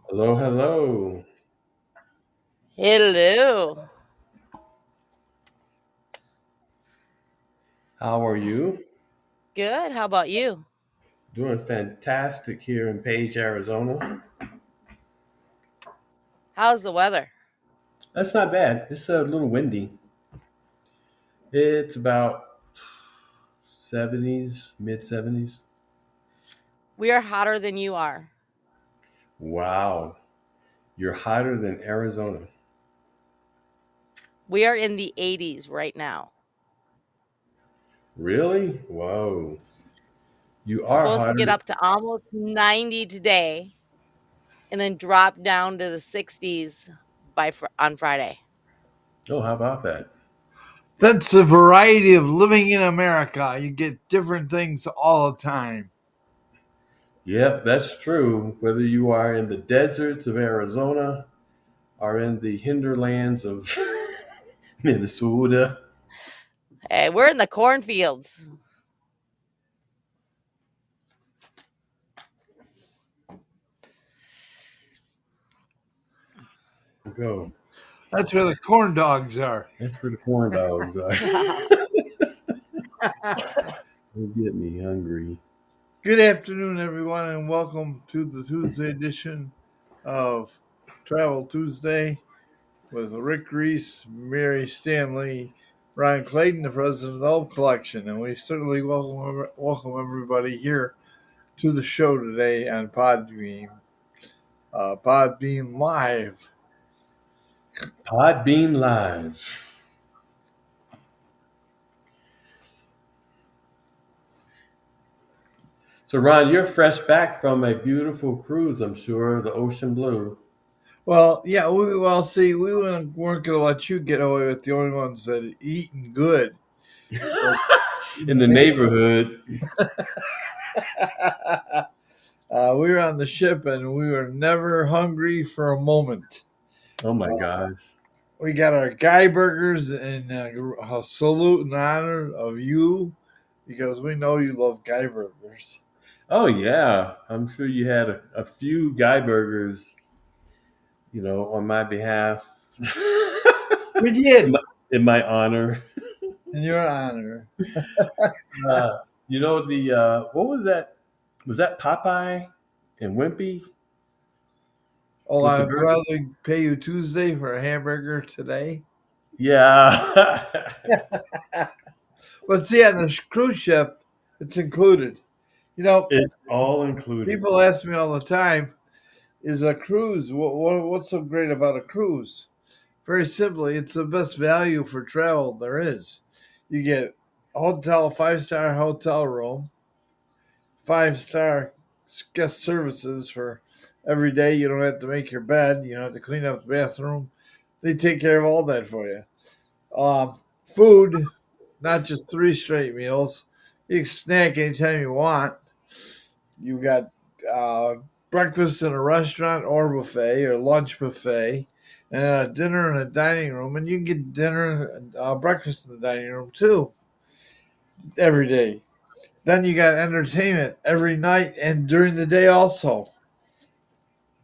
Hello, hello. Hello. How are you? Good. How about you? Doing fantastic here in Page, Arizona. How's the weather? That's not bad. It's a little windy. It's about 70s, mid 70s. We are hotter than you are. Wow. You're hotter than Arizona. We are in the 80s right now. Really? Whoa. You are Supposed to get hotter. up to almost 90 today and then drop down to the 60s on Friday. Oh, how about that? That's the variety of living in America. You get different things all the time. Yep, that's true. Whether you are in the deserts of Arizona or in the hinterlands of Minnesota. Hey, we're in the cornfields. Go. That's where the corn dogs are. That's where the corn dogs are. Don't get me hungry. Good afternoon, everyone, and welcome to the Tuesday edition of Travel Tuesday with Rick Reese, Mary Stanley, Ron Clayton, the president of the Hope Collection, and we certainly welcome everybody here to the show today on Podbean Live. Podbean Live. So, Ron, you're fresh back from a beautiful cruise, I'm sure, the Ocean Blue. Well, yeah, see, weren't going to let you get away with the only ones that eating good. But In the neighborhood. we were on the ship and we were never hungry for a moment. Oh my Uh, gosh. we got our guy burgers and a salute and honor of you because we know you love guy burgers. Oh, yeah. I'm sure you had a few guy burgers, on my behalf. We in, did, my, in my honor. in your honor. Uh, what was that? Was that Popeye and Wimpy Oh, with the I'd burger? rather pay you Tuesday for a hamburger today. Yeah. But see, on the cruise ship, it's included. You know, It's all included. people ask me all the time, is a cruise, what's so great about a cruise? Very simply, it's the best value for travel there is. You get a hotel, 5-star hotel room, 5-star guest services for every day. You don't have to make your bed. You don't have to clean up the bathroom. They take care of all that for you. Um, Food, not just 3 straight meals. You can snack anytime you want. You got uh, breakfast in a restaurant or buffet or lunch buffet, and a dinner in a dining room, and you can get dinner and breakfast in the dining room too every day. Then you got entertainment every night and during the day also.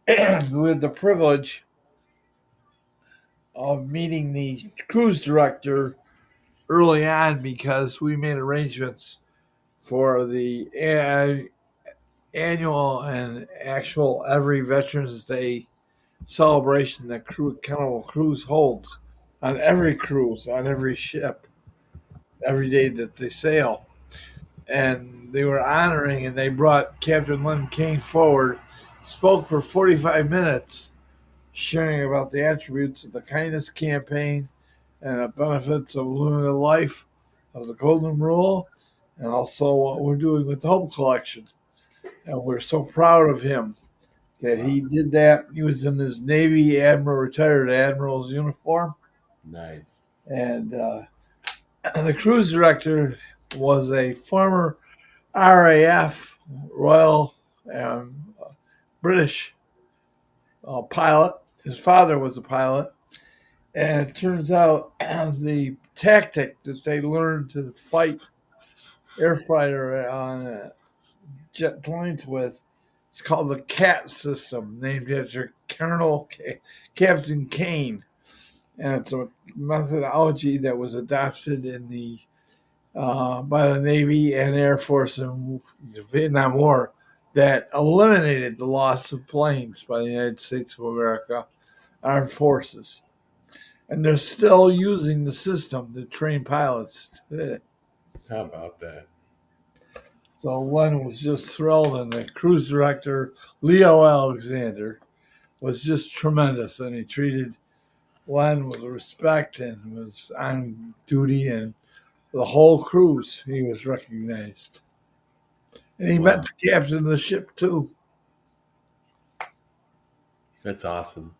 We had the privilege of meeting the cruise director early on because we made arrangements for the annual and actual every Veterans Day celebration that Carnival Cruise holds on every cruise, on every ship, every day that they sail. And they were honoring, and they brought Captain Lynn Kane forward, spoke for 45 minutes, sharing about the attributes of the kindness campaign and the benefits of living a life of the Golden Rule, and also what we're doing with the Hope Collection. And we're so proud of him that Wow. he did that. He was in his Navy Admiral, retired Admiral's uniform, Nice. and the cruise director was a former RAF Royal British pilot. His father was a pilot, and it turns out the tactic that they learned to fight air fighter on jet planes with It's called the CAT system, named after Captain Kane, and it's a methodology that was adopted in the by the Navy and Air Force in the Vietnam War that eliminated the loss of planes by the United States of America armed forces. And they're still using the system to train pilots today. How about that? So Len was just thrilled, and the cruise director, Leo Alexander, was just tremendous. And he treated Len with respect and was on duty, and the whole cruise he was recognized. And he met Wow, the captain of the ship too. that's awesome.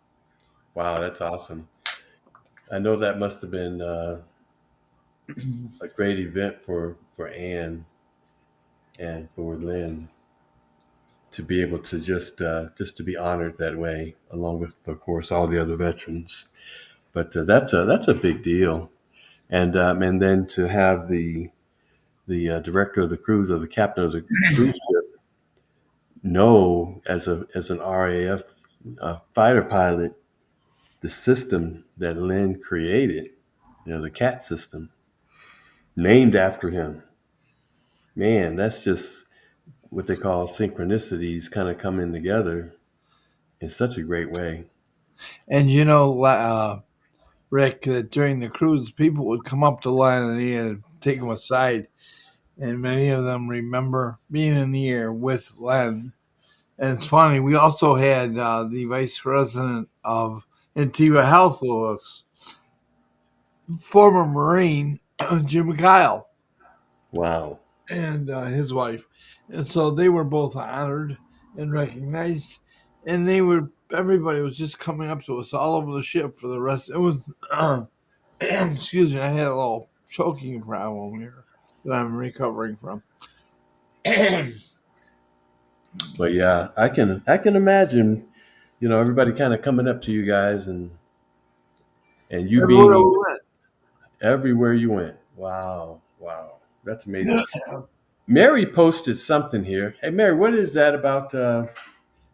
Wow, that's awesome. I know that must have been a great event for Anne and for Lynn to be able to just to be honored that way, along with, of course, all the other veterans. But that's a big deal, and then to have the director of the cruise, or the captain of the cruise ship, know as an RAF fighter pilot the system that Lynn created, the CAT system, named after him. Man, that's just what they call synchronicities kind of coming together in such a great way. And Rick, during the cruise, people would come up to Len and he'd take them aside. And many of them remember being in the air with Len. And it's funny, we also had the vice president of Antigua Health with us, former Marine Jim Kyle, Wow. and his wife. And so they were both honored and recognized. And everybody was just coming up to us all over the ship for the rest. It was, excuse me, I had a little choking problem here that I'm recovering from. But yeah, I can imagine, everybody kind of coming up to you guys, and you Everywhere being we everywhere you went. Wow, wow, that's amazing. went. Mary posted something here. Hey, Mary, what is that about?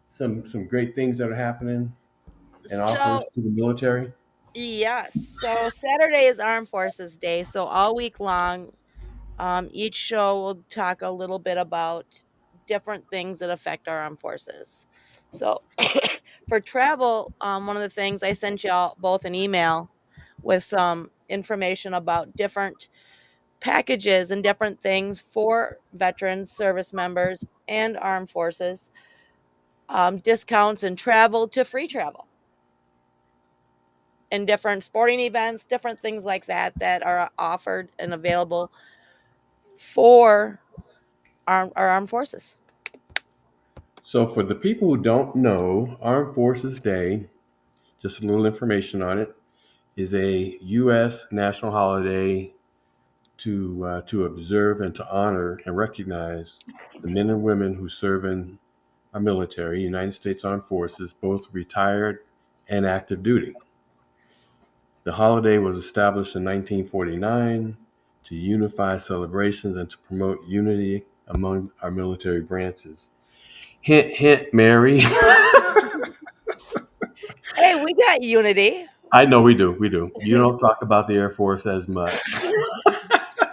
Some great things that are happening and offers So, to the military. yes. So Saturday is Armed Forces Day. So all week long, each show will talk a little bit about different things that affect our armed forces. So for travel, one of the things I sent y'all both an email with some information about different packages and different things for veterans, service members, and armed forces, discounts and travel to free travel and different sporting events, different things like that that are offered and available for our armed forces. So, for the people who don't know, Armed Forces Day, just a little information on it, is a U.S. national holiday to observe and to honor and recognize the men and women who serve in our military, United States Armed Forces, both retired and active duty. The holiday was established in 1949 to unify celebrations and to promote unity among our military branches. Hint, hint, Mary. Hey, we got unity. I know we do. We do. You don't talk about the Air Force as much.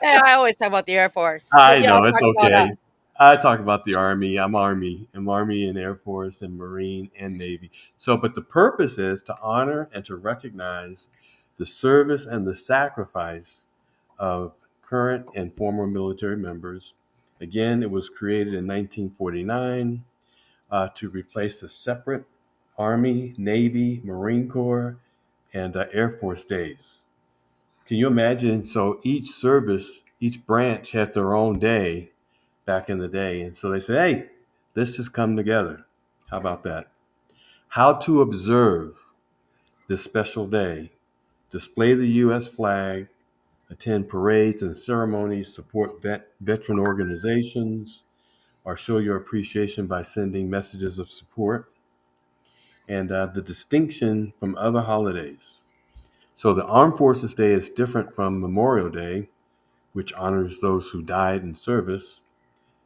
Yeah, I always talk about the Air Force, but I y'all know it's talk about us. okay. I talk about the Army. I'm Army. I'm Army and Air Force and Marine and Navy. So, but the purpose is to honor and to recognize the service and the sacrifice of current and former military members. Again, it was created in 1949 to replace the separate Army, Navy, Marine Corps, and Air Force days. Can you imagine? So each service, each branch had their own day back in the day. And so they said, hey, let's just come together. How about that? How to observe this special day: display the U.S. flag, attend parades and ceremonies, support veteran organizations, or show your appreciation by sending messages of support, and the distinction from other holidays. So the Armed Forces Day is different from Memorial Day, which honors those who died in service,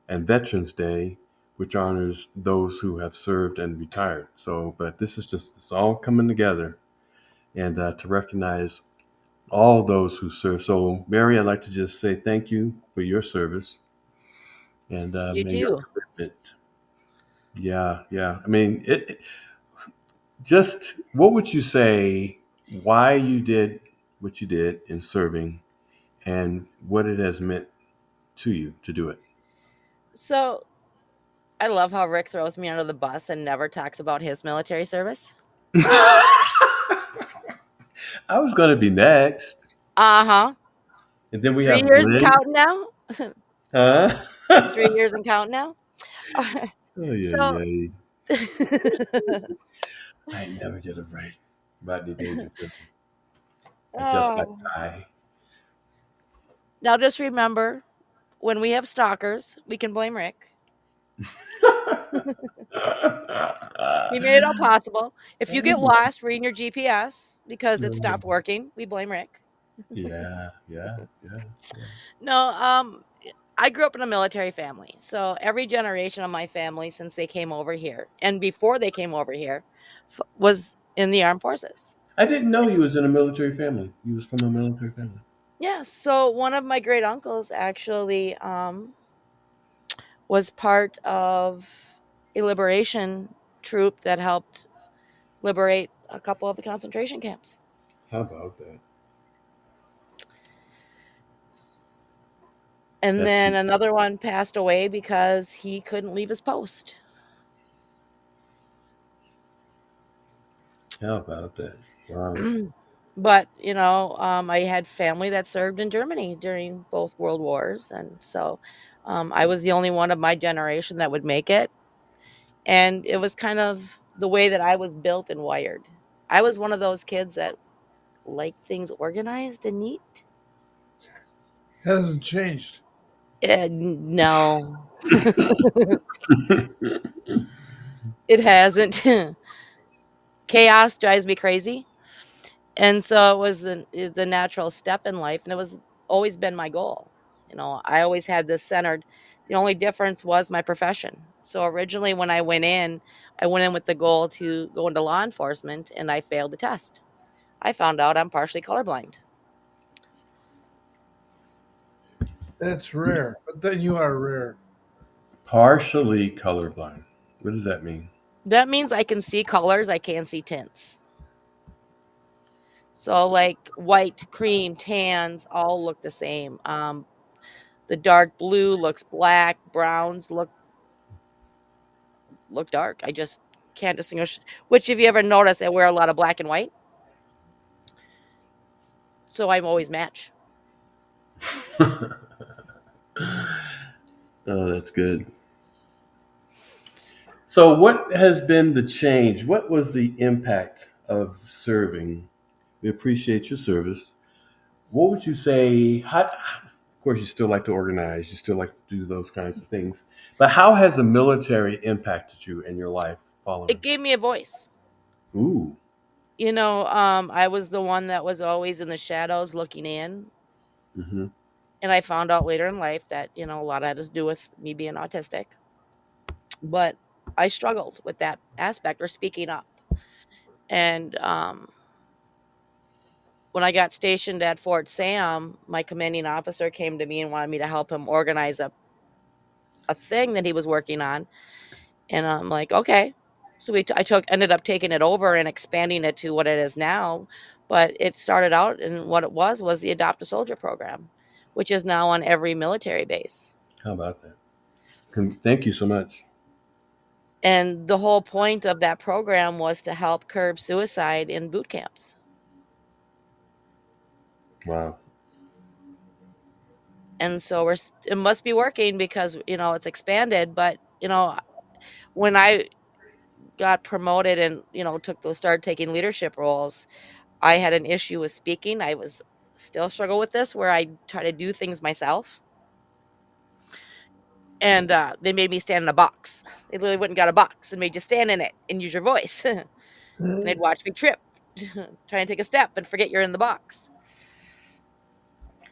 and Veterans Day, which honors those who have served and retired. So, but this is just, it's all coming together, and to recognize all those who serve. So, Mary, I'd like to just say thank you for your service, and You may your too. commitment. Yeah, yeah. I mean, just what would you say? Why you did what you did in serving, and what it has meant to you to do it. So I love how Rick throws me under the bus and never talks about his military service. I was going to be next, Uh huh. and then we 3 have years and Glenn. counting now. Huh? 3 years and counting now. Oh yeah, So yeah. I never get it right. Rodney Dangerfield. Adjust my oh, tie. now just remember, when we have stalkers, we can blame Rick. He made it all possible. If you get lost reading your GPS because it stopped working, we blame Rick. Yeah, yeah, yeah, yeah. No, I grew up in a military family. So every generation of my family since they came over here and before they came over here was in the armed forces. I didn't know you was in a military family. You was from a military family. Yeah, so one of my great uncles actually was part of a liberation troop that helped liberate a couple of the concentration camps. How about that? And That's then another one passed away because he couldn't leave his post. how about that? Wow. But I had family that served in Germany during both world wars, and so I was the only one of my generation that would make it. And it was kind of the way that I was built and wired. I was one of those kids that like things organized and neat. Hasn't changed. No, it hasn't. Chaos drives me crazy. And so it was the natural step in life, and it was always been my goal. I always had this centered. The only difference was my profession. So originally when I went in with the goal to go into law enforcement, and I failed the test. I found out I'm partially colorblind. That's rare, but then you are rare. Partially colorblind. What does that mean? That means I can see colors, I can't see tints. So like white, cream, tans all look the same. The dark blue looks black, browns look dark. I just can't distinguish. Which, if you ever notice, I wear a lot of black and white, so I'm always match. Oh, that's good. So, what has been the change? What was the impact of serving? We appreciate your service. What would you say? Of course, you still like to organize, you still like to do those kinds of things. But how has the military impacted you in your life following? It gave me a voice. Ooh. I was the one that was always in the shadows looking in, Hmm. and I found out later in life that a lot had to do with me being autistic. But I struggled with that aspect or speaking up, and when I got stationed at Fort Sam, my commanding officer came to me and wanted me to help him organize a thing that he was working on. And I'm like, okay. So I ended up taking it over and expanding it to what it is now. But it started out, and what it was the Adopt a Soldier program, which is now on every military base. How about that? Thank you so much. And the whole point of that program was to help curb suicide in boot camps. Wow. And so it must be working because it's expanded. But when I got promoted and started taking leadership roles, I had an issue with speaking. I was still struggle with this where I try to do things myself. And they made me stand in a box. They literally went and got a box and made you stand in it and use your voice. And they'd watch me trip, try and take a step and forget you're in the box.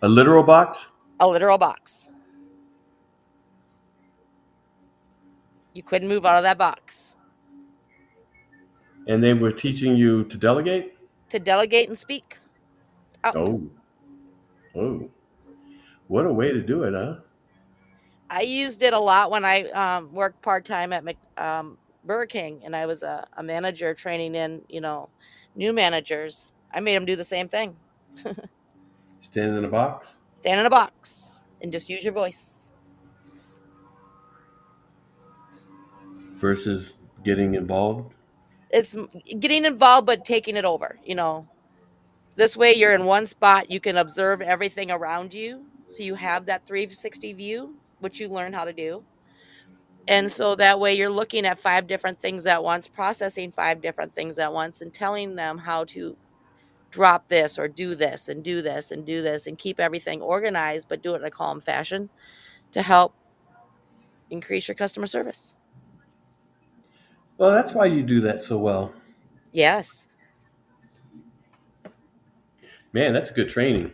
A literal box? A literal box. You couldn't move out of that box. And they were teaching you to delegate? To delegate and speak up. Oh, oh. What a way to do it, huh? I used it a lot when I worked part time at Burger King, and I was a manager training in, new managers. I made them do the same thing. Stand in a box Stand in a box and just use your voice. versus getting involved. It's getting involved, but taking it over. This way, you're in one spot. You can observe everything around you, so you have that 360 view, which you learn how to do. And so that way, you're looking at five different things at once, processing five different things at once, and telling them how to drop this or do this and do this and do this and keep everything organized, but do it in a calm fashion to help increase your customer service. Well, that's why you do that so well. Yes. Man, that's good training.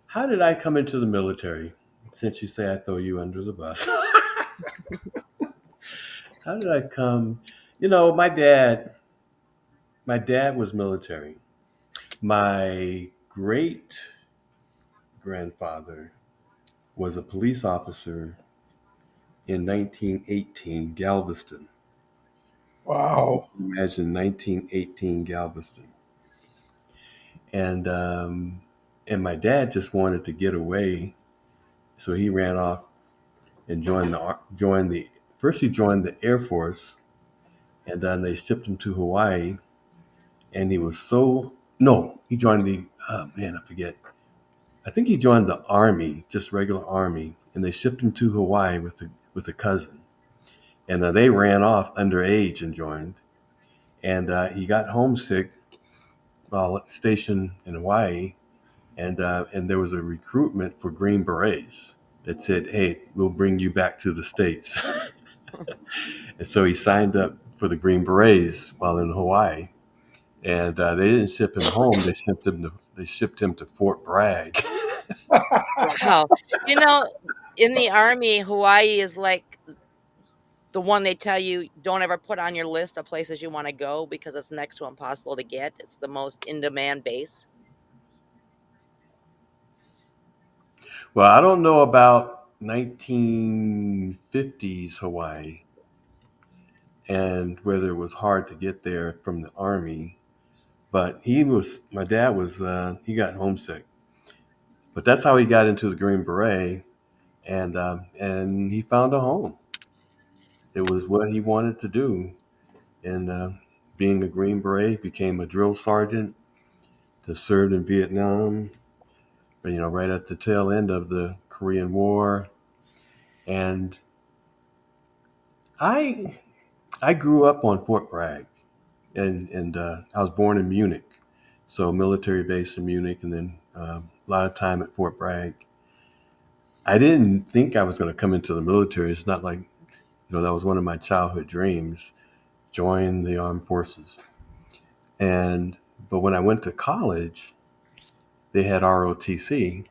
How did I come into the military? Since you say I throw you under the bus. How did I come? My dad was military. My great grandfather was a police officer in 1918 Galveston. Wow. Imagine 1918 Galveston, and and my dad just wanted to get away, so he ran off and joined the first he joined the Air Force, and then they shipped him to Hawaii, and he was so no, he joined the oh man, I forget. I think he joined the Army, just regular Army, and they shipped him to Hawaii with a cousin, and they ran off underage and joined, and he got homesick while stationed in Hawaii, and there was a recruitment for Green Berets that said, "Hey, we'll bring you back to the states." And so he signed up for the Green Berets while in Hawaii, and they didn't ship him home. They shipped him to Fort Bragg. Wow. You know, in the Army, Hawaii is like the one they tell you don't ever put on your list of places you want to go because it's next to impossible to get. It's the most in demand base. Well, I don't know about 1950s Hawaii and whether it was hard to get there from the Army, but my dad was, he got homesick. But that's how he got into the Green Beret, and he found a home. It was what he wanted to do, and being a Green Beret, became a drill sergeant to serve in Vietnam. Right at the tail end of the Korean War, and I I grew up on Fort Bragg, and I was born in Munich, so military base in Munich, and then a lot of time at Fort Bragg. I didn't think I was going to come into the military. It's not like that was one of my childhood dreams, join the armed forces. And but when I went to college, they had ROTC,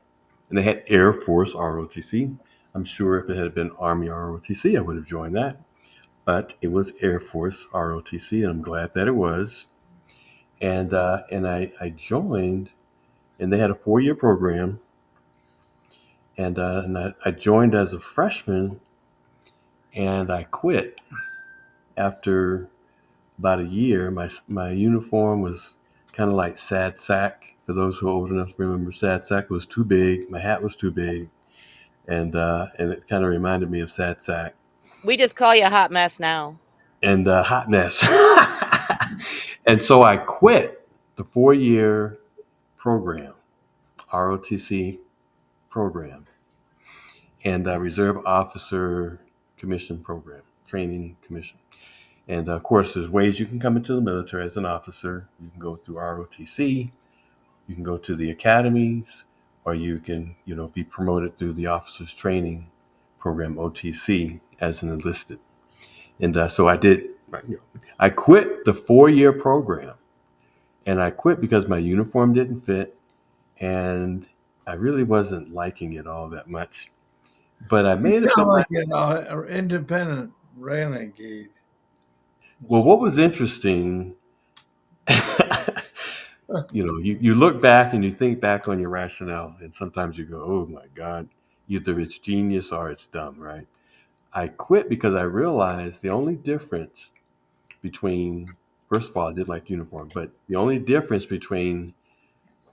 and they had Air Force ROTC. I'm sure if it had been Army ROTC, I would have joined that. But it was Air Force ROTC, and I'm glad that it was. And I joined, and they had a 4-year program, and I joined as a freshman, and I quit after about a year. My uniform was kind of like sad sack. For those who are old enough to remember, sad sack. It was too big. My hat was too big, and it kind of reminded me of sad sack We just call you a hot mess now. and hot mess. And so I quit the 4-year program, ROTC program, and Reserve Officer Commission program, training commission. And of course, there's ways you can come into the military as an officer. You can go through ROTC, you can go to the academies, or you can, be promoted through the officers training program, OTC, as an enlisted. And so I did. I quit the 4-year program, and I quit because my uniform didn't fit, and I really wasn't liking it all that much. But I You made up sound in my like an independent renegade. well. What was interesting, you look back and you think back on your rationale, and sometimes you go, "Oh my God, either it's genius or it's dumb." Right? I quit because I realized the only difference between, first of all, I did like uniform, but the only difference between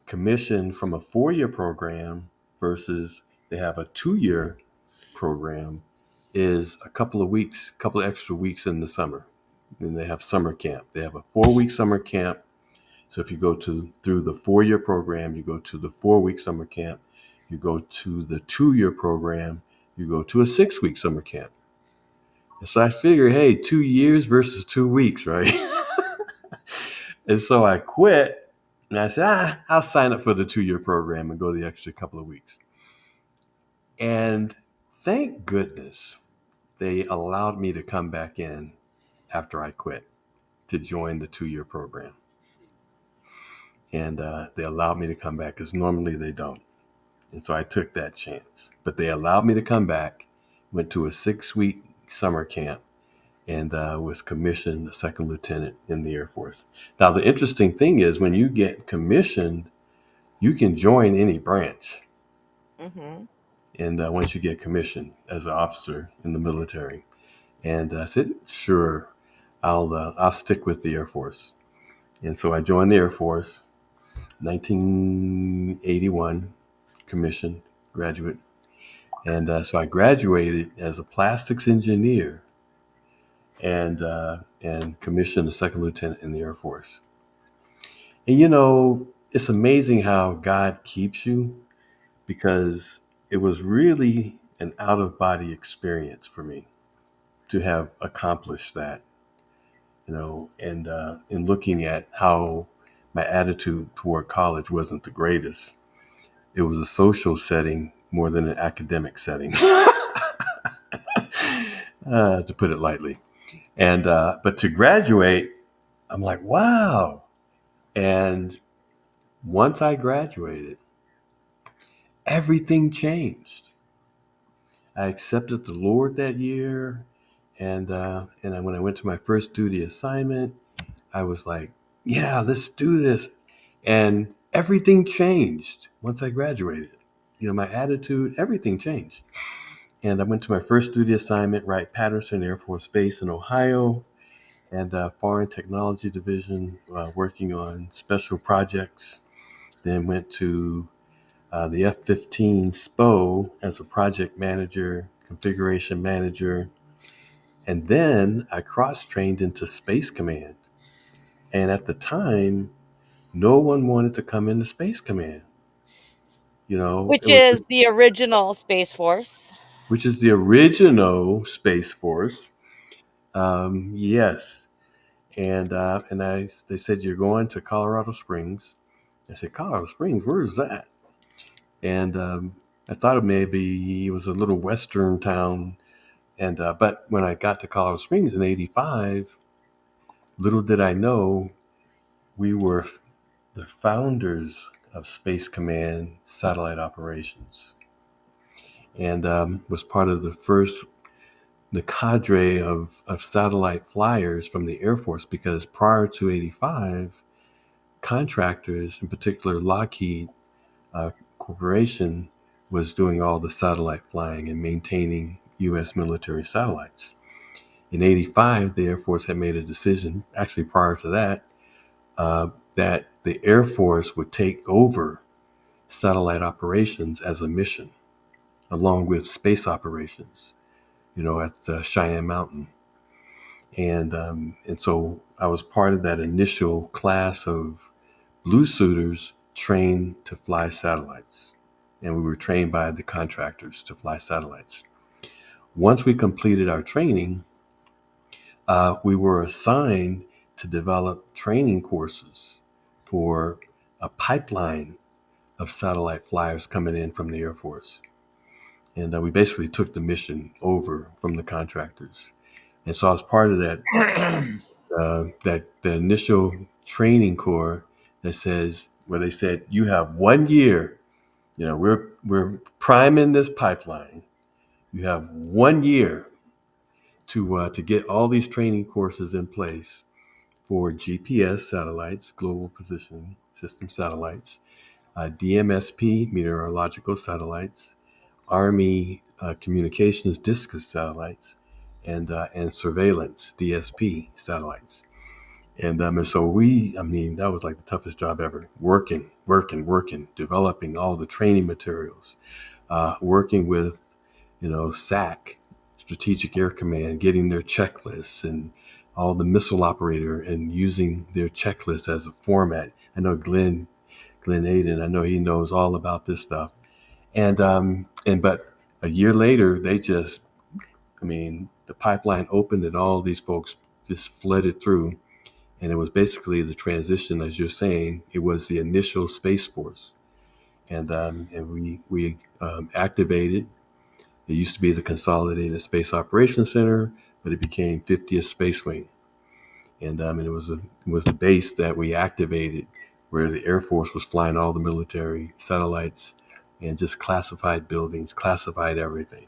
commission from a 4-year program versus they have a 2-year program is a couple of weeks, a couple of extra weeks in the summer. And they have summer camp. They have a 4-week summer camp. So if you go through the 4-year program, you go to the 4-week summer camp. You go to the 2-year program, you go to a 6-week summer camp. And so I figured, hey, 2 years versus 2 weeks, right? And so I quit and I said, I'll sign up for the 2-year program and go the extra couple of weeks. And thank goodness they allowed me to come back in after I quit to join the 2-year program. And they allowed me to come back because normally they don't. And so I took that chance. But they allowed me to come back, went to a 6-week summer camp, and was commissioned a second lieutenant in the Air Force. Now, the interesting thing is when you get commissioned, you can join any branch. Mhm. And once you get commissioned as an officer in the military, and I said, sure, I'll stick with the Air Force. And so I joined the Air Force, 1981, commissioned graduate, and so I graduated as a plastics engineer and commissioned a second lieutenant in the Air Force. And it's amazing how God keeps you because it was really an out of body experience for me to have accomplished that, and in looking at how my attitude toward college wasn't the greatest. It was a social setting more than an academic setting, to put it lightly. And but to graduate, I'm like, wow. And once I graduated, everything changed. I accepted the Lord that year, and when I went to my first duty assignment, I was like, yeah, let's do this. And everything changed once I graduated. My attitude, everything changed. And I went to my first duty assignment, Wright Patterson Air Force Base in Ohio, and Foreign Technology Division, working on special projects. Then went to the F-15 SPO as a project manager, configuration manager. And then I cross-trained into Space Command. And at the time, no one wanted to come into Space Command. It Which was, is the original Space Force. which is the original Space Force. Yes. And they said, you're going to Colorado Springs. I said, Colorado Springs, where is that? And I thought it maybe it was a little western town. And but when I got to Colorado Springs in '85, little did I know we were the founders of Space Command satellite operations, and was part of the cadre of satellite flyers from the Air Force. Because prior to '85, contractors, in particular Lockheed Corporation, was doing all the satellite flying and maintaining U.S. military satellites. In '85, the Air Force had made a decision, actually prior to that, that the Air Force would take over satellite operations as a mission, along with space operations, at Cheyenne Mountain. And so I was part of that initial class of blue suiters trained to fly satellites. And we were trained by the contractors to fly satellites. Once we completed our training, we were assigned to develop training courses for a pipeline of satellite flyers coming in from the Air Force. And we basically took the mission over from the contractors. And so I was part of that the initial training corps that says, where they said, you have 1 year, we're priming this pipeline. You have 1 year to get all these training courses in place for GPS satellites, global positioning system satellites, DMSP, meteorological satellites, Army communications discus satellites, and surveillance DSP satellites. And so I mean, that was like the toughest job ever. Working, developing all the training materials, working with, SAC, Strategic Air Command, getting their checklists and all the missile operator and using their checklist as a format. I know Glenn Aiden, I know he knows all about this stuff. But a year later, I mean, the pipeline opened and all these folks just flooded through. And it was basically the transition, as you're saying. It was the initial Space Force, and we activated. It used to be the Consolidated Space Operations Center, but it became 50th Space Wing, and it was the base that we activated, where the Air Force was flying all the military satellites, and just classified buildings, classified everything.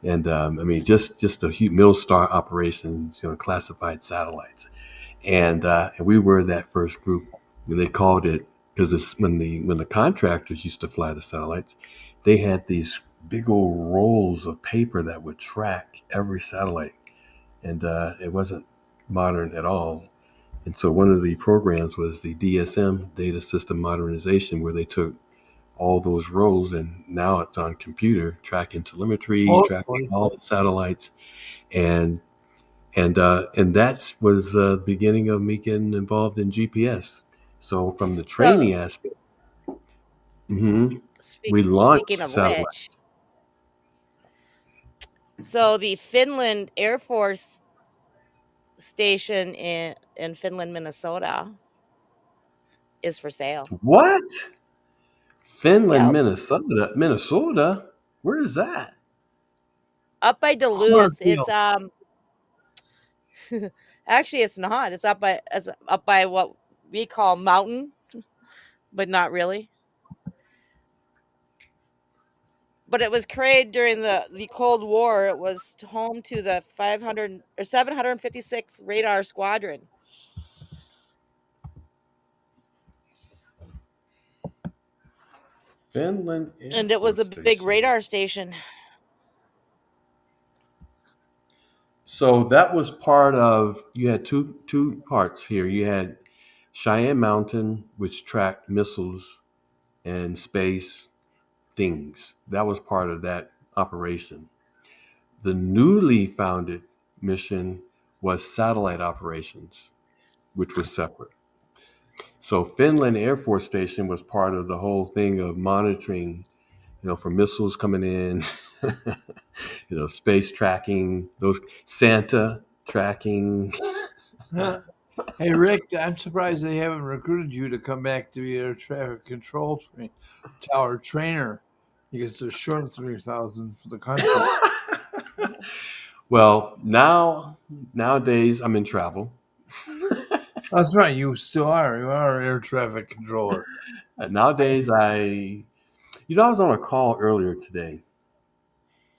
And I mean, just the huge Millstar operations, classified satellites, and we were that first group. And they called it, because when the contractors used to fly the satellites, they had these big old rolls of paper that would track every satellite, and it wasn't modern at all. And so one of the programs was the DSM, Data System Modernization, where they took all those rows and now it's on computer tracking telemetry, tracking Mostly. all the satellites, and and that was the beginning of me getting involved in GPS. So from the So, training aspect, mhm, we launched speaking of which, satellites. so the Finland Air Force station in Finland, Minnesota is for sale. What? Finland, Yep. Minnesota? Where is that? Up by Duluth. It's Cornfield. actually it's not. It's up by what we call mountain, but not really. But it was created during the Cold War. It was home to the 500 or 756th Radar Squadron, Finland Air and it was Force a big Station. radar station. So that was part of. You had two parts here. You had Cheyenne Mountain, which tracked missiles and space things. That was part of that operation. The newly founded mission was satellite operations, which was separate. So Finland Air Force Station was part of the whole thing of monitoring, for missiles coming in, space tracking, those Santa tracking. Hey Rick, I'm surprised they haven't recruited you to come back to be air traffic control tower trainer because they're short 3,000 for the country. Well, nowadays I'm in travel. That's right, you still are. You are an air traffic controller. Nowadays I was on a call earlier today,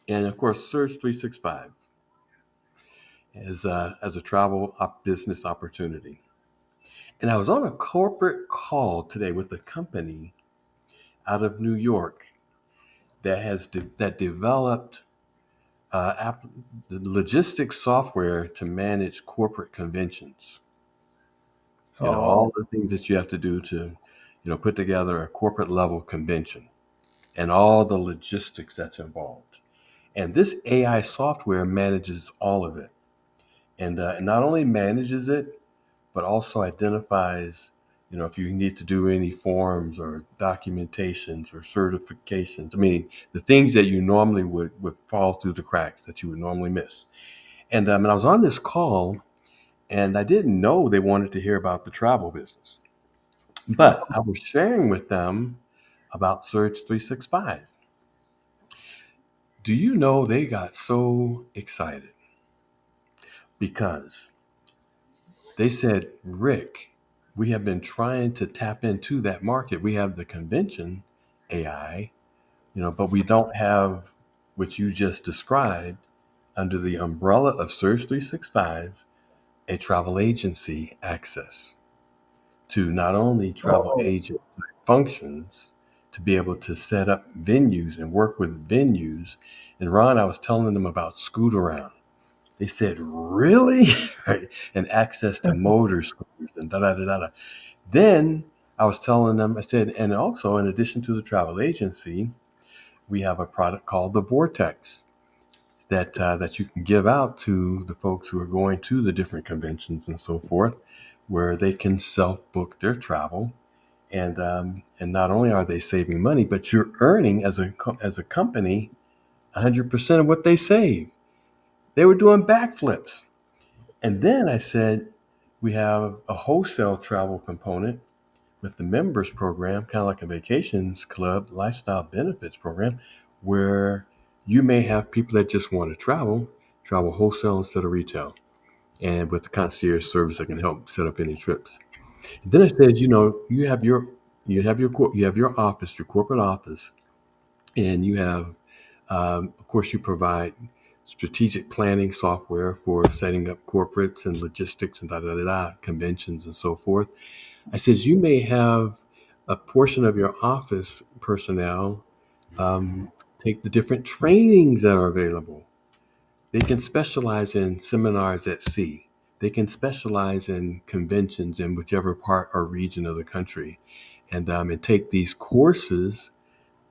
and of course, Surge 365 as a travel business opportunity. And I was on a corporate call today with a company out of New York that developed the logistics software to manage corporate conventions. Oh, All the things that you have to do to, put together a corporate level convention and all the logistics that's involved. And this AI software manages all of it. And not only manages it, but also identifies, if you need to do any forms or documentations or certifications. I mean, the things that you normally would fall through the cracks that you would normally miss. And I was on this call, and I didn't know they wanted to hear about the travel business, but I was sharing with them about Surge 365. Do you know they got so excited because they said, Rick, we have been trying to tap into that market. We have the convention AI, but we don't have. which you just described, under the umbrella of Surge 365, a travel agency access to not only travel Oh, agent functions to be able to set up venues and work with venues. And Ron, I was telling them about Scoot Around. They said, really? Right? And access to motor scooters and da da da da. Then I was telling them, I said, and also in addition to the travel agency, we have a product called the Vortex that you can give out to the folks who are going to the different conventions and so forth, where they can self book their travel, and not only are they saving money, but you're earning as a company 100% of what they save. They were doing backflips. And then I said, we have a wholesale travel component with the members program, kind of like a vacations club lifestyle benefits program, where you may have people that just want to travel wholesale instead of retail, and with the concierge service that can help set up any trips. And then I said, you have your office, your corporate office, and you have, of course, you provide strategic planning software for setting up corporates and logistics and da da da da conventions and so forth. I says you may have a portion of your office personnel um, take the different trainings that are available. They can specialize in seminars at sea. They can specialize in conventions in whichever part or region of the country, and take these courses,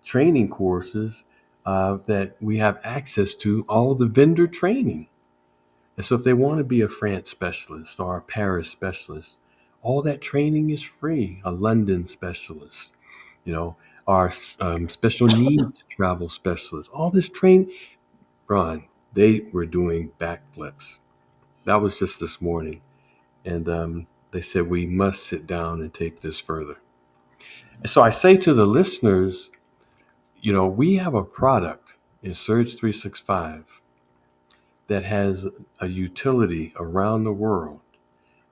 training courses that we have access to, all the vendor training. And so if they want to be a France specialist or a Paris specialist, all that training is free. A London specialist, you know, our special needs travel specialist, all this train, Ron, they were doing backflips. That was just this morning. And they said, we must sit down and take this further. And so I say to the listeners, we have a product in Surge 365 that has a utility around the world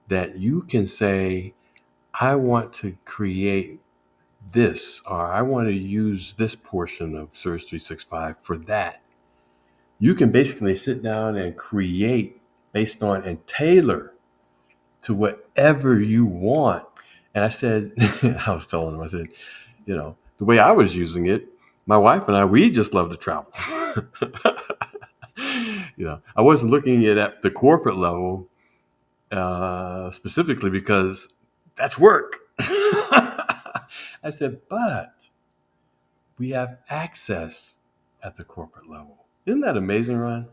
that you can say, I want to create this, or I want to use this portion of Surge 365 for that. You can basically sit down and create based on and tailor to whatever you want. And I said, I was telling them, I said, the way I was using it, my wife and I, we just love to travel. I wasn't looking at the corporate level specifically because that's work. I said, but we have access at the corporate level. Isn't that amazing, Ron?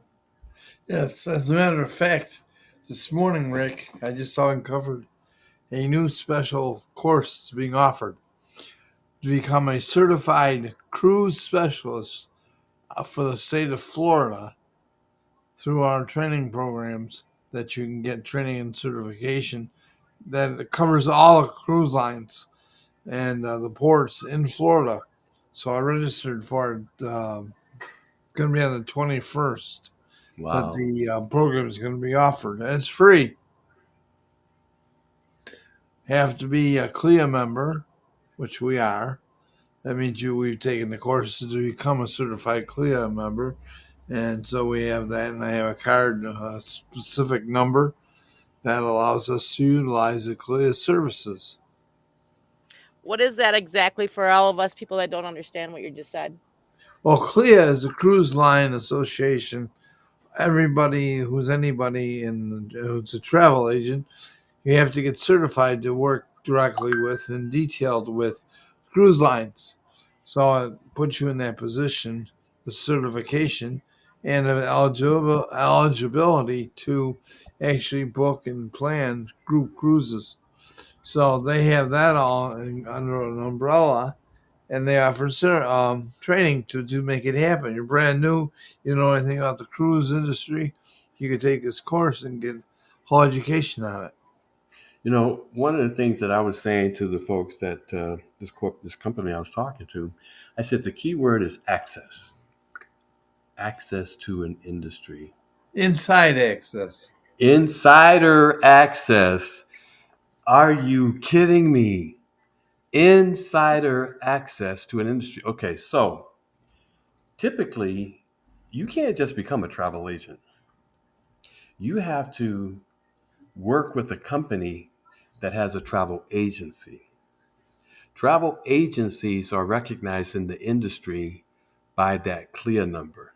yes. As a matter of fact, this morning, Rick, I just saw and covered a new special course being offered to become a certified cruise specialist for the state of Florida through our training programs that you can get training and certification that covers all the cruise lines and the ports in Florida. So I registered for it. Going to be on the 21st that Wow. the program is going to be offered. And it's free. Have to be a CLIA member, which we are. That means we've taken the courses to become a certified CLIA member. And so we have that, and I have a card, a specific number that allows us to utilize the CLIA services. What is that exactly for all of us people that don't understand what you just said? Well, CLIA is a cruise line association. Everybody who's anybody who's a travel agent, you have to get certified to work directly with and detailed with cruise lines. So it puts you in that position, the certification and eligibility to actually book and plan group cruises. So they have that all under an umbrella, and they offer training to make it happen. You're brand new, you don't know anything about the cruise industry. You could take this course and get whole education on it. One of the things that I was saying to the folks that this company I was talking to, I said the key word is access. Access to an industry. Inside access. Insider access. Are you kidding me? Insider access to an industry. Okay, so typically You can't just become a travel agent. You have to work with a company that has a travel agency. Travel agencies are recognized in the industry by that CLIA number,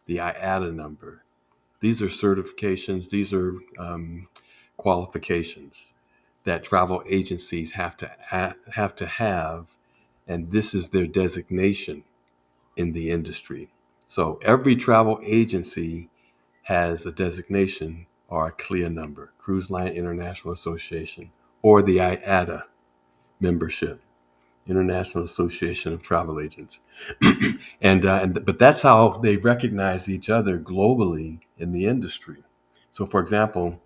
the IATA number. These are certifications, these are qualifications that travel agencies have, and this is their designation in the industry. So every travel agency has a designation or a CLIA number, Cruise Line International Association, or the IATA membership, International Association of Travel Agents. But that's how they recognize each other globally in the industry. So, for example,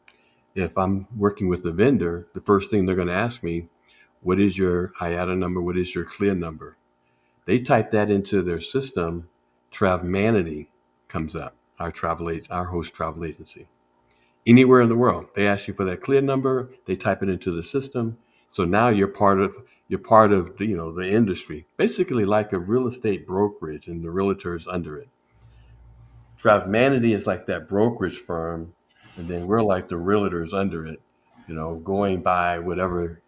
if I'm working with a vendor, the first thing they're going to ask me, what is your IATA number? What is your CLIA number? They type that into their system. Travmanity comes up, our host travel agency. Anywhere in the world, they ask you for that CLIA number. They type it into the system. So now you're part of the industry, basically like a real estate brokerage, and the realtors under it. Travmanity is like that brokerage firm, and then we're like the realtors under it, going by whatever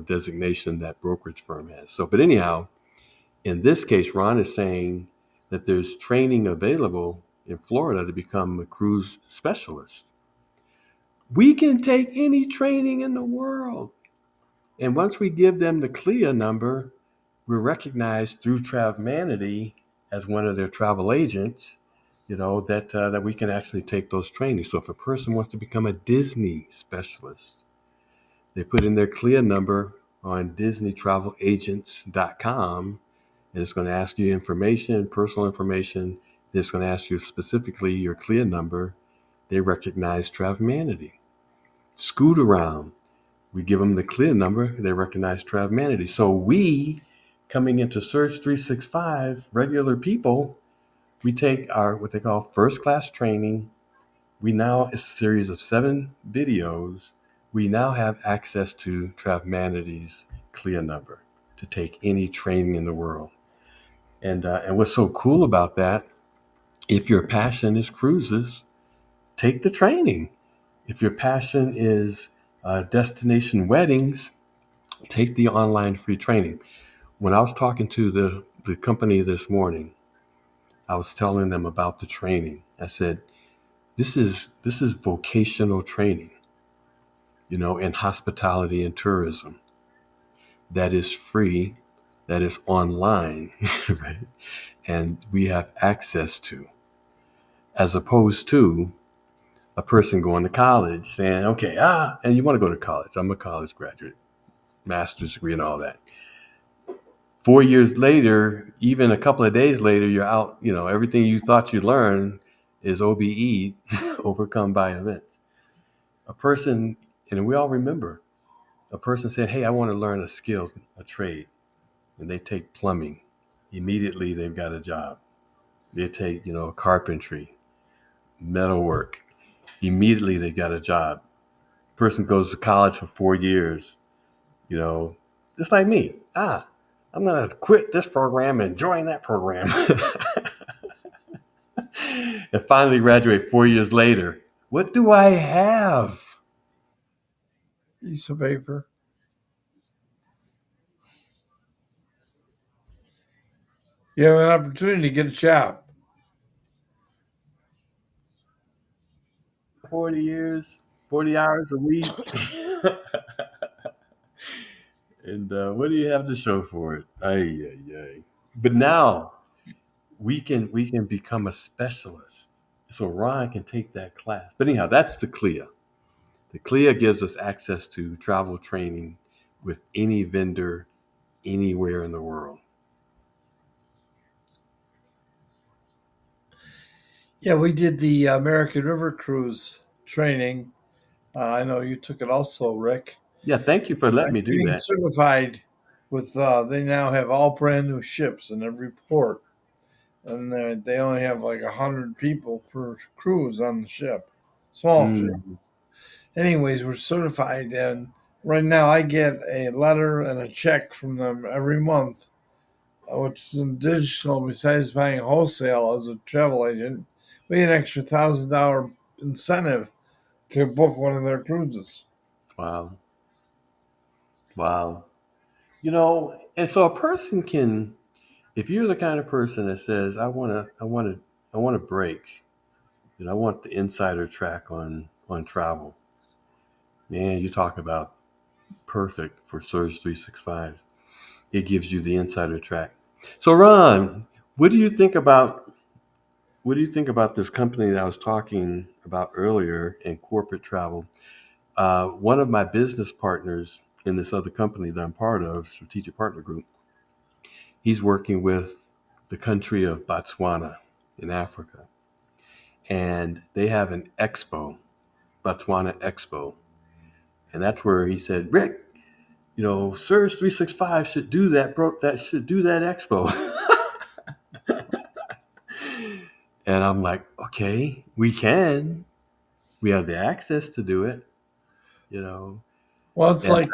designation that brokerage firm has. So, but anyhow, in this case, Ron is saying that there's training available in Florida to become a cruise specialist. We can take any training in the world. And once we give them the CLIA number, we're recognized through Travmanity as one of their travel agents, that we can actually take those trainings. So if a person wants to become a Disney specialist, they put in their CLIA number on DisneyTravelAgents.com, and it's going to ask you information, personal information. It's going to ask you specifically your CLIA number. They recognize Travmanity. Scoot around. We give them the CLIA number. They recognize Travmanity. So we, coming into Search 365, regular people, we take our what they call first class training. It's a series of 7 videos. We now have access to Travmanity's CLIA number to take any training in the world. And what's so cool about that, if your passion is cruises, take the training. If your passion is destination weddings, take the online free training. When I was talking to the company this morning, I was telling them about the training. I said, this is vocational training, in hospitality and tourism, that is free, that is online, right? And we have access to, as opposed to a person going to college saying, okay, and you want to go to college. I'm a college graduate, master's degree and all that. 4 years later, even a couple of days later, you're out, everything you thought you learned is OBE, overcome by events. A person, and we all remember, a person said, hey, I want to learn a skill, a trade, and they take plumbing. Immediately, they've got a job. They take, carpentry, metalwork. Immediately, they've got a job. Person goes to college for 4 years, just like me. I'm going to quit this program and join that program. And finally graduate 4 years later. What do I have? Piece of paper. You have an opportunity to get a job. 40 years, 40 hours a week. And what do you have to show for it? Ay, ay, ay. But now we can become a specialist. So Ron can take that class. But anyhow, that's the CLIA. The CLIA gives us access to travel training with any vendor anywhere in the world. Yeah, we did the American River Cruise training. I know you took it also, Rick. Yeah, thank you for letting me do Getting that. certified with, they now have all brand new ships in every port. And they only have like 100 people per cruise on the ship. Small ship. Mm. Anyways, we're certified. And right now I get a letter and a check from them every month which is additional besides buying wholesale as a travel agent, we get an extra $1,000 incentive to book one of their cruises. Wow. Wow. And so a person can, if you're the kind of person that says, I want to break, I want the insider track on travel. Man, you talk about perfect for Surge 365. It gives you the insider track. So, Ron, what do you think about what do you think about this company that I was talking about earlier in corporate travel? One of my business partners in this other company that I'm part of, Strategic Partner Group, he's working with the country of Botswana in Africa, and they have an expo, Botswana Expo, and that's where he said, Rick, Surge 365 should do that, bro. That should do that expo. And I'm like, okay, we can. We have the access to do it, you know. Well, it's And like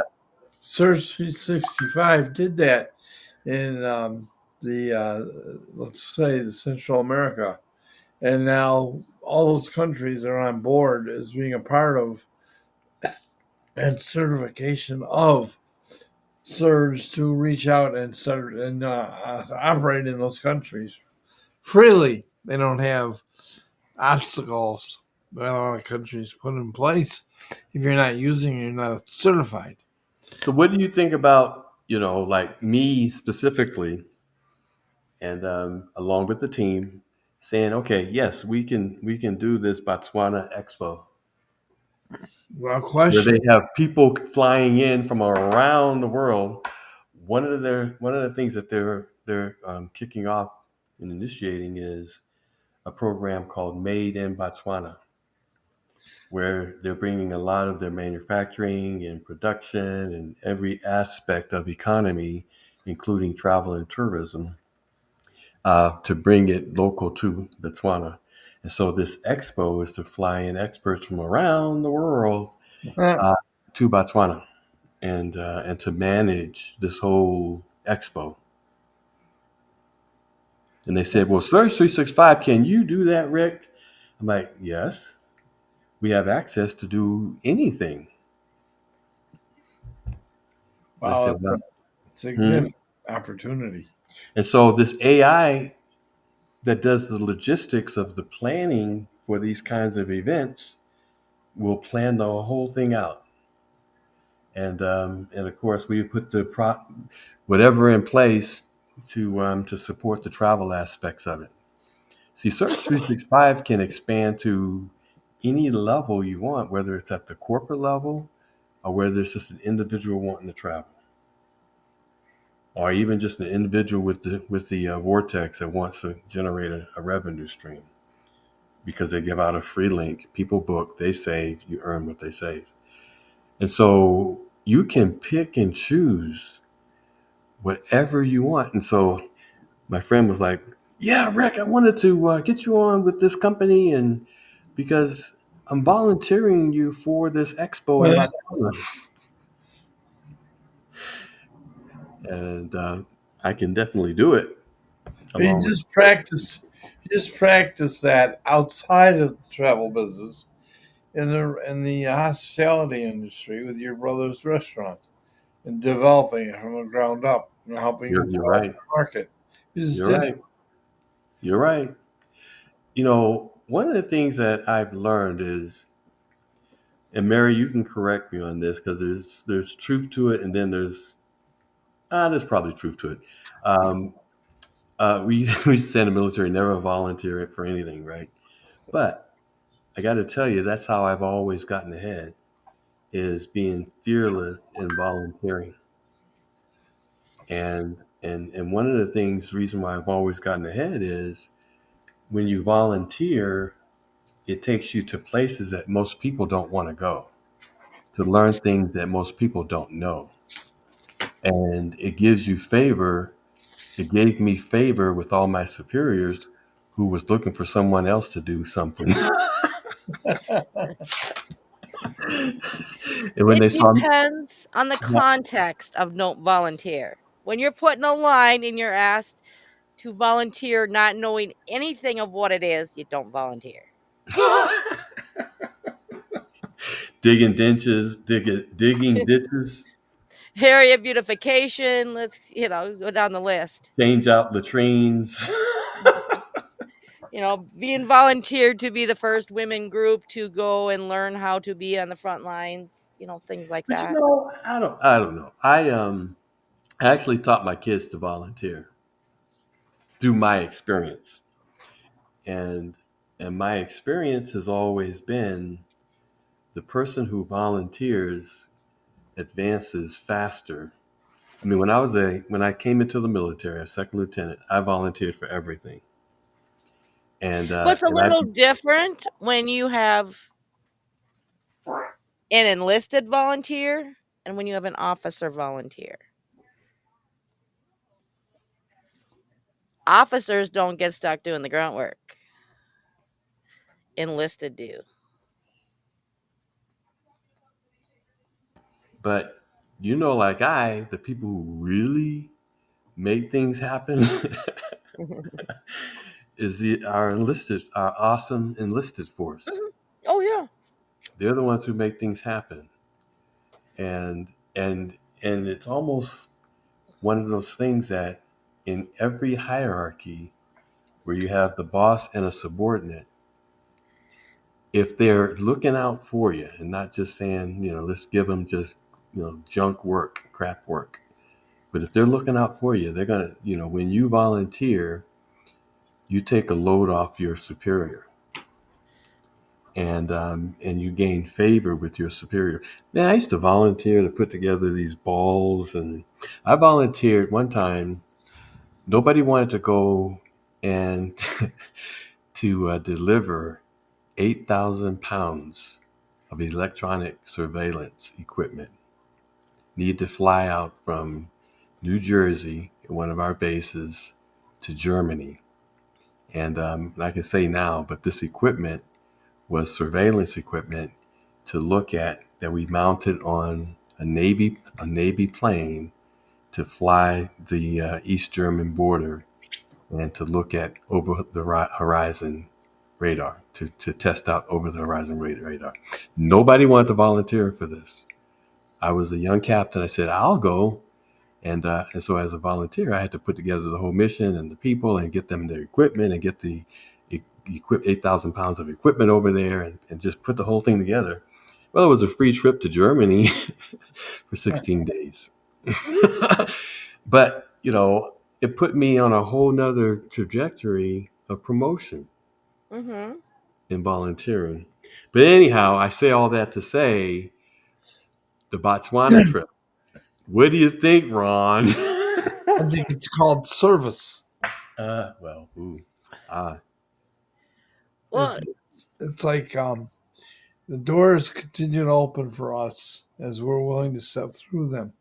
Surge 365 did that in the, let's say, the Central America. And now all those countries are on board as being a part of and certification of Surge to reach out and start and operate in those countries freely. They don't have obstacles that a lot of countries put in place. If you're not using it, you're not certified. so, what do you think about, like me specifically, and along with the team, saying, okay, yes, we can do this Botswana Expo, Without where question. they have people flying in from around the world. One of the things that they're kicking off and initiating is a program called Made in Botswana, where they're bringing a lot of their manufacturing and production and every aspect of economy, including travel and tourism, to bring it local to Botswana. And so this expo is to fly in experts from around the world uh, to Botswana and to manage this whole expo. And they said, "Well, Surge 365, can you do that, Rick?" I'm like, "Yes, we have access to do anything." And I Wow, said, that's a "Well, hmm." significant opportunity. And so this AI that does the logistics of the planning for these kinds of events will plan the whole thing out. And of course, we put whatever in place to support the travel aspects of it. See, Search 365 can expand to any level you want, whether it's at the corporate level or whether it's just an individual wanting to travel, or even just an individual with the vortex that wants to generate a revenue stream because they give out a free link. People book, they save, you earn what they save, and so you can pick and choose whatever you want. And so my friend was like, "Yeah, Rick, I wanted to get you on with this company, and because I'm volunteering you for this expo in Botswana, and I can definitely do it You along with." just practice. You just practice that outside of the travel business in the hospitality industry with your brother's restaurant and developing it from the ground up and helping You're, him you're develop right. the market. You just You're did right. You're right. One of the things that I've learned is, and Mary, you can correct me on this because there's truth to it, and then there's probably truth to it. Um, we say in the military, never volunteer for anything, right? But I got to tell you, that's how I've always gotten ahead, is being fearless in volunteering. And one of the things, reason why I've always gotten ahead is when you volunteer, it takes you to places that most people don't want to go, to learn things that most people don't know. And it gives you favor. It gave me favor with all my superiors who was looking for someone else to do something. And when It they saw me, depends on the context of no volunteer. When you're put in a line and you're asked to volunteer not knowing anything of what it is, you don't volunteer. Digging ditches, digging ditches, Area beautification, let's, go down the list. change out latrines. Being volunteered to be the first women group to go and learn how to be on the front lines, things like But that. I don't know. I actually taught my kids to volunteer through my experience, and my experience has always been the person who volunteers advances faster. I mean, when I came into the military, a second lieutenant, I volunteered for everything, Well, it's a and I little different when you have an enlisted volunteer and when you have an officer volunteer. Officers don't get stuck doing the grunt work. Enlisted do. but like the people who really make things happen is our awesome enlisted force. Mhm. Oh yeah. They're the ones who make things happen, and it's almost one of those things that in every hierarchy where you have the boss and a subordinate, if they're looking out for you and not just saying, let's give them just, junk work, crap work, but if they're looking out for you, they're gonna, when you volunteer, you take a load off your superior, and you gain favor with your superior. Man, I used to volunteer to put together these balls, and I volunteered one time. Nobody wanted to go and to deliver 8,000 pounds of electronic surveillance equipment. Need to fly out from New Jersey, one of our bases, to Germany. And I can say now, but this equipment was surveillance equipment to look at that we mounted on a Navy plane to fly the East German border and to look at over the horizon radar, to test out over the horizon radar. Nobody wanted to volunteer for this. I was a young captain. I said, I'll go. And so as a volunteer, I had to put together the whole mission and the people and get them their equipment and get the 8,000 pounds of equipment over there, and just put the whole thing together. Well, it was a free trip to Germany for 16 days. But, it put me on a whole nother trajectory of promotion Mhm. in volunteering. But anyhow, I say all that to say the Botswana trip. What do you think, Ron? I think it's called service. Well, ooh, ah, Well, It's like the doors continue to open for us as we're willing to step through them.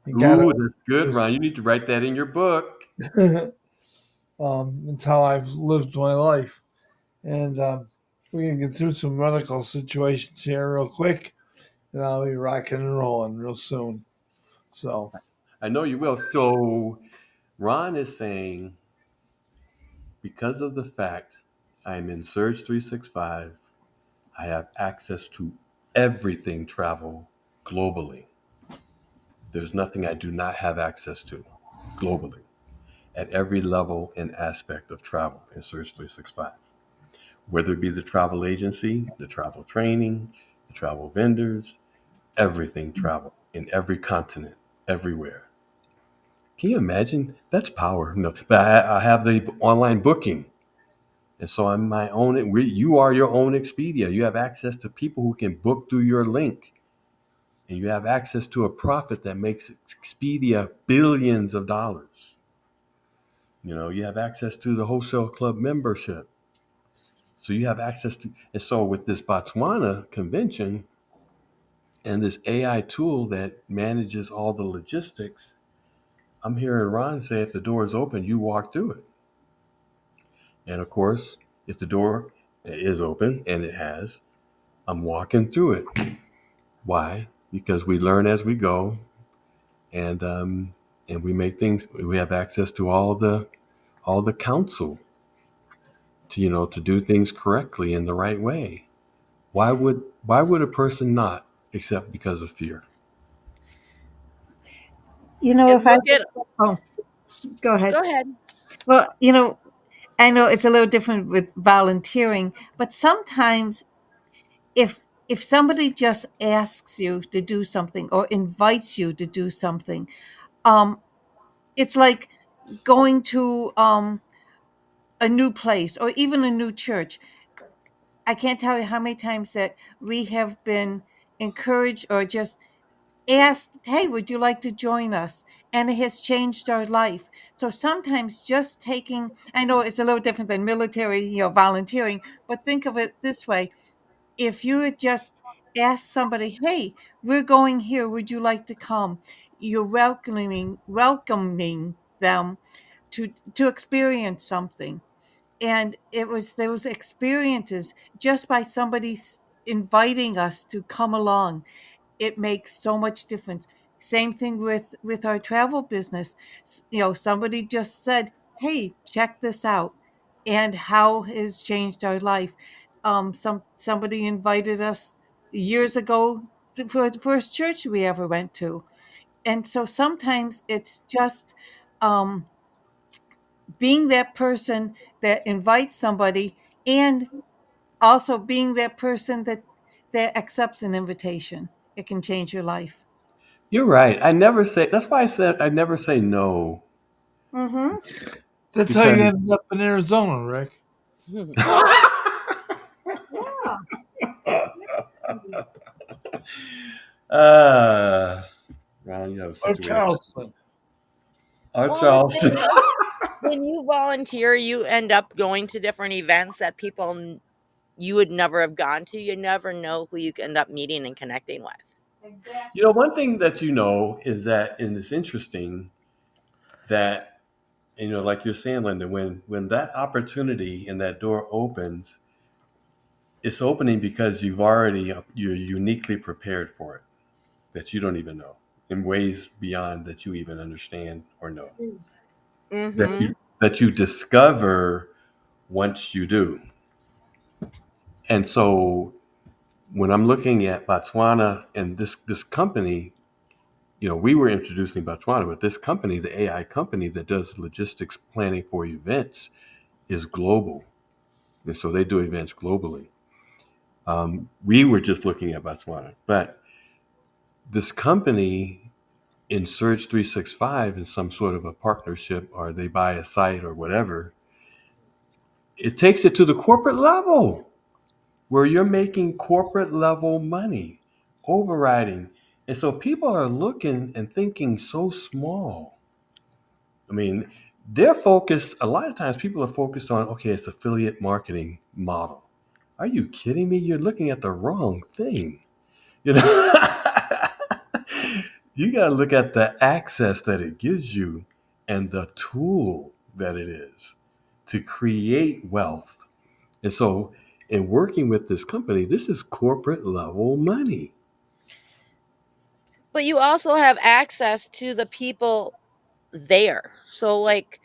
You gotta. ooh, that's good, Ron. You need to write that in your book. It's how I've lived my life, and we can get through some medical situations here real quick, and I'll be rocking and rolling real soon. So I know you will. So, Ron is saying because of the fact I'm in Surge 365, I have access to everything travel globally. There's nothing I do not have access to globally at every level and aspect of travel in Surge 365. Whether it be the travel agency, the travel training, the travel vendors, everything travel in every continent, everywhere. Can you imagine? That's power. No, but I have the online booking. And so I'm my own. You are your own Expedia. You have access to people who can book through your link. And you have access to a profit that makes Expedia billions of dollars. You have access to the wholesale club membership. So you have access to, and so with this Botswana convention and this AI tool that manages all the logistics, I'm hearing Ron say if the door is open, you walk through it. And of course, if the door is open, and it has, I'm walking through it. Why? Because we learn as we go, and and we make things. We have access to all the counsel to to do things correctly in the right way. Why would a person not except because of fear? And If I look could, at oh, go ahead. go ahead. Well, I know it's a little different with volunteering, but sometimes if somebody just asks you to do something or invites you to do something, um, it's like going to a new place or even a new church. I can't tell you how many times that we have been encouraged or just asked, "Hey, would you like to join us?" And it has changed our life. So sometimes just taking, I know it's a little different than military, volunteering, but think of it this way. If you had just asked somebody, "Hey, we're going here, would you like to come?" You're welcoming them to experience something. And it was those experiences just by somebody inviting us to come along. It makes so much difference. Same thing with our travel business. Somebody just said, "Hey, check this out," and how has changed our life. Somebody invited us years ago for the first church we ever went to, and so sometimes it's just um, being that person that invites somebody, and also being that person that accepts an invitation. It can change your life. You're right. I never say. That's why I said I never say no Mm-hmm. That's how you because. ended up in Arizona, Rick. Yeah. Absolutely. uh, Ron, you have a Or situation. Charleston. Our Well, and the Charleston. thing is, when you volunteer, you end up going to different events that you would never have gone to. You never know who you end up meeting and connecting with. Exactly. One thing that is that, and it's interesting that like you're saying, Linda, when that opportunity and that door opens, it's opening because you're uniquely prepared for it that you don't even know in ways beyond that you even understand or know that Mm-hmm. you discover once you do. And so when I'm looking at Botswana and this company, we were introducing Botswana, but this company, the AI company that does logistics planning for events, is global, and so they do events globally. We were just looking at Botswana, but this company in Surge 365 in some sort of a partnership, or they buy a site or whatever, it takes it to the corporate level where you're making corporate level money, overriding. And so people are looking and thinking so small. I mean, they're focused, a lot of times people are focused on, okay, it's affiliate marketing model. Are you kidding me? You're looking at the wrong thing. You know, you got to look at the access that it gives you and the tool that it is to create wealth. And so, in working with this company, this is corporate level money, But you also have access to the people there. So, like,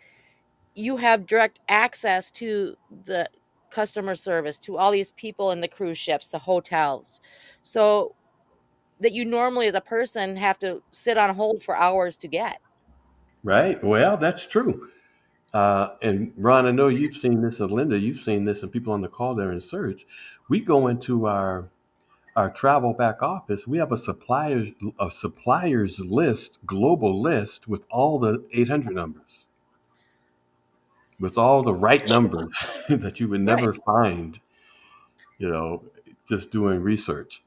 you have direct access to the customer service, to all these people in the cruise ships, the hotels. So, that you normally as a person have to sit on hold for hours to get. right? Well, that's true. And Ron, I know you've seen this, and Linda, you've seen this, and people on the call there in Search. We go into our travel back office. We have a suppliers list, global list with all the 800 numbers, with all the right numbers that you would Right. never find, you know, just doing research.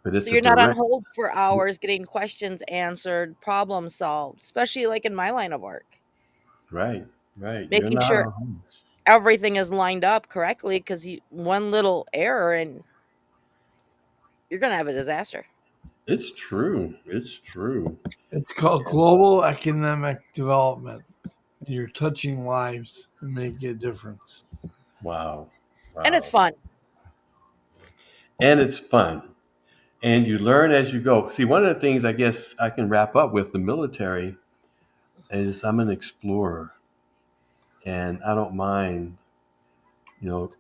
But So it's a you're not on direct, hold for hours getting questions answered, problem solved, especially like in my line of work, right, right. You're making not sure on hold. everything is lined up correctly because one little error and you're going to have a disaster. It's true. It's true. It's called And global economic development. You're touching lives and making a difference. wow, And it's wow. fun. And it's fun. And you learn as you go. See, one of the things I guess I can wrap up with the military. is I'm an explorer, and I don't mind,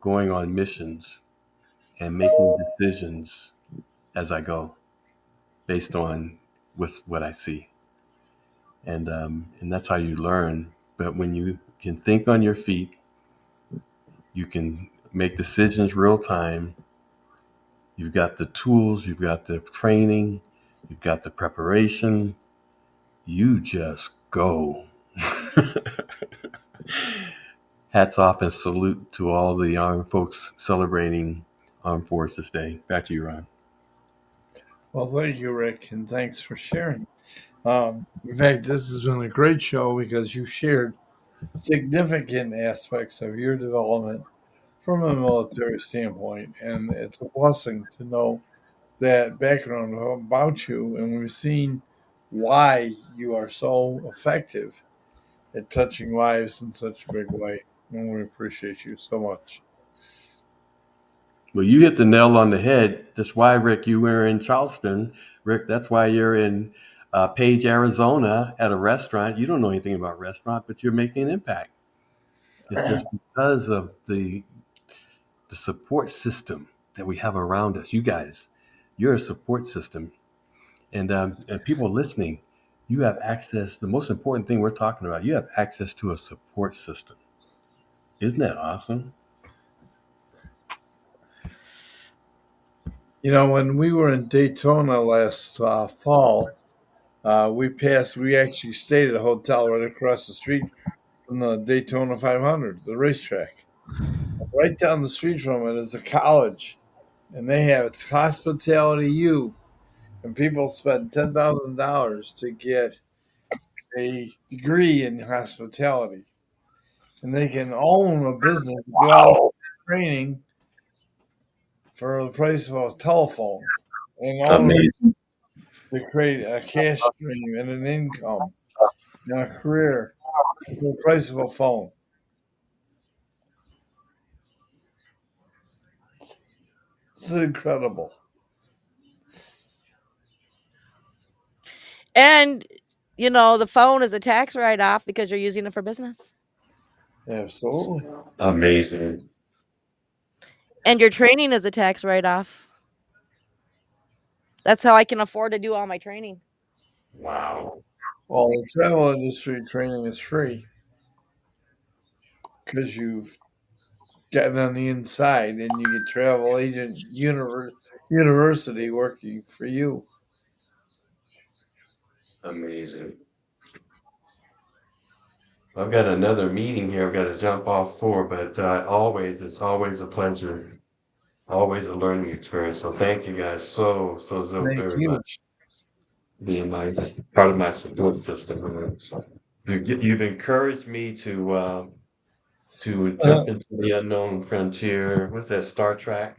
going on missions and making decisions as I go based on what I see, and that's how you learn. But when you can think on your feet, you can make decisions real time. You've got the tools, you've got the training, you've got the preparation. You just go. Hats off and salute to all the armed folks celebrating Armed Forces Day. Back to you, Ron. Well, thank you, Rick, and thanks for sharing. In fact, this has been a great show because you shared significant aspects of your development from a military standpoint, and it's a blessing to know that background about you, and we've seen why you are so effective at touching lives in such a big way, and we appreciate you so much. Well, you hit the nail on the head. That's why, Rick, you were in Charleston. Rick, that's why you're in Page, Arizona at a restaurant. You don't know anything about restaurant, but you're making an impact. It's because of the support system that we have around us. You guys, you're a support system. And people listening, you have access. The most important thing we're talking about, you have access to a support system. Isn't that awesome? When we were in Daytona last fall, we actually stayed at a hotel right across the street from the Daytona 500, the racetrack. Right down the street from it is a college, and they have it's Hospitality U, and people spend $10,000 to get a degree in hospitality, and they can own a business, get all the training for the price of a telephone, and own Amazing. to create a cash stream and an income and a career for the price of a phone. It's incredible. And the phone is a tax write off because you're using it for business. Absolutely. Amazing. And your training is a tax write off. That's how I can afford to do all my training. Wow. Well, the travel industry training is free because you've gotten on the inside and you get travel agent university working for you. Amazing. I've got another meeting here I've got to jump off for, but it's always a pleasure, always a learning experience. So thank you guys so Thank very you. much for being my part of my support system. So you've encouraged me to jump into the unknown frontier. What's that, Star Trek?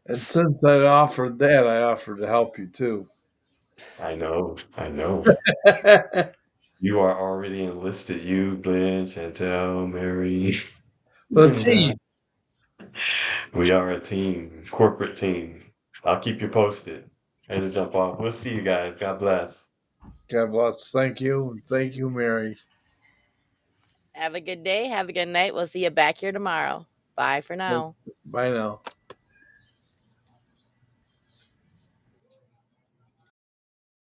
And since I offered that, I offered to help you too. I know, I know. You are already enlisted. You, Glenn, Chantel, Mary, The Linda. team. We are a team, corporate team. I'll keep you posted. And to jump off. We'll see you guys. God bless. God bless. Thank you. Thank you, Mary. Have a good day. Have a good night. We'll see you back here tomorrow. Bye for now. Bye now.